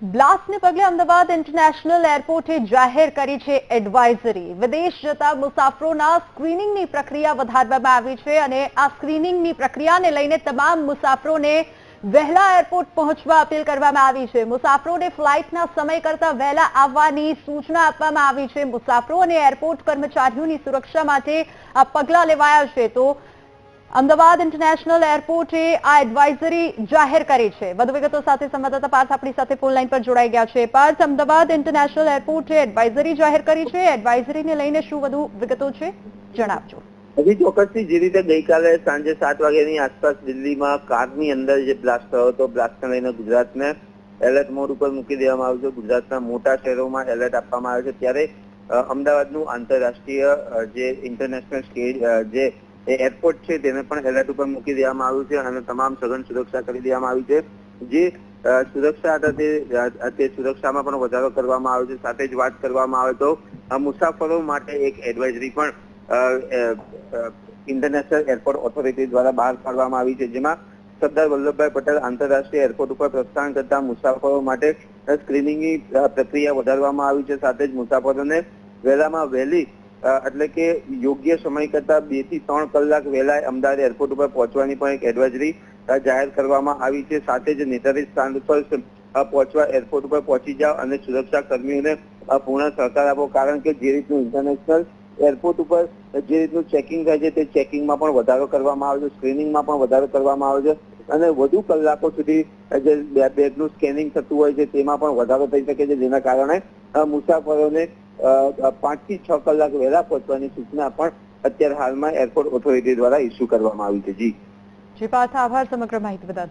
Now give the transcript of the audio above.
બ્લાસ્ટને પગલે અમદાવાદ ઇન્ટરનેશનલ એરપોર્ટે જાહેર કરી છે એડવાઇઝરી। વિદેશ જતા મુસાફરોના સ્ક્રીનિંગની પ્રક્રિયા વધારવામાં આવી છે અને આ સ્ક્રીનિંગની પ્રક્રિયાને લઈને તમામ મુસાફરોને વહેલા એરપોર્ટ પહોંચવા અપીલ કરવામાં આવી છે। મુસાફરોને ફ્લાઇટના સમય કરતા વહેલા આવવાની સૂચના આપવામાં આવી છે। મુસાફરો અને એરપોર્ટ કર્મચારીઓની સુરક્ષા માટે આ પગલાં લેવાયા છે। તો અમદાવાદ ઇન્ટરનેશનલ એરપોર્ટે આ એડવાઇઝરી જાહેર કરી છે। વધુ વિગતો સાથે સંવાદદાતા પાર્થ આપણી સાથે ફોન લાઈન પર જોડાઈ ગયા છે। પાર્થ, અમદાવાદ ઇન્ટરનેશનલ એરપોર્ટે એડવાઇઝરી જાહેર કરી છે, એડવાઇઝરીને લઈને શું વધુ વિગતો છે, જણાવજો। હજી ચોક્કસથી જે રીતે ગઈકાલે સાંજે 7 વાગ્યાની આસપાસ દિલ્હીમાં કારની અંદર જે બ્લાસ્ટ થયો હતો, બ્લાસ્ટને લઈને ગુજરાતને એલર્ટ મોડ ઉપર મૂકી દેવામાં આવ્યું છે। ગુજરાતના મોટા શહેરોમાં એલર્ટ આપવામાં આવે છે, ત્યારે અમદાવાદનું આંતરરાષ્ટ્રીય જે ઇન્ટરનેશનલ જે એરપોર્ટ છે તેને પણ એલર્ટ ઉપર મૂકી દેવામાં આવ્યું છે અને તમામ સઘન સુરક્ષા કરી દેવામાં આવી છે। જે સુરક્ષા હતા તે સુરક્ષામાં પણ વધારો કરવામાં આવ્યો છે। સાથે જ વાત કરવામાં આવે તો મુસાફરો માટે એક એડવાઇઝરી પણ ઇન્ટરનેશનલ એરપોર્ટ ઓથોરિટી દ્વારા બહાર પાડવામાં આવી છે, જેમાં સરદાર વલ્લભભાઈ પટેલ આંતરરાષ્ટ્રીય એરપોર્ટ ઉપર પ્રસ્થાન કરતા મુસાફરો માટે સ્ક્રીનિંગની પ્રક્રિયા વધારવામાં આવી છે। સાથે જ મુસાફરોને વહેલામાં વહેલી એટલે કે યોગ્ય સમય કરતા 2 થી 3 કલાક વહેલા અમદાવાદ એરપોર્ટ ઉપર પહોંચવાની પણ એક એડવાઇઝરી જાહેર કરવામાં આવી છે। સાથે જ નિર્ધારિત સ્થાન ઉપર પહોંચવા એરપોર્ટ ઉપર પહોંચી જાઓ અને સુરક્ષા કર્મીઓને પૂર્ણ સહકાર આપો, કારણ કે જે રીતનું ઇન્ટરનેશનલ એરપોર્ટ ઉપર જે રીતનું ચેકિંગ થાય છે તે ચેકિંગમાં પણ વધારો કરવામાં આવે છે, સ્ક્રીનિંગમાં પણ વધારો કરવામાં આવે છે અને વધુ કલાકો સુધી જે બેગનું સ્કેનિંગ થતું હોય છે તેમાં પણ વધારો થઈ શકે છે, જેના કારણે મુસાફરોને 5 થી 6 કલાક વહેલા પહોંચવાની સૂચના પણ અત્યારે હાલમાં એરપોર્ટ ઓથોરિટી દ્વારા ઇસ્યુ કરવામાં આવી છે। જી પાર્થ, આભાર સમગ્ર માહિતી બદલ।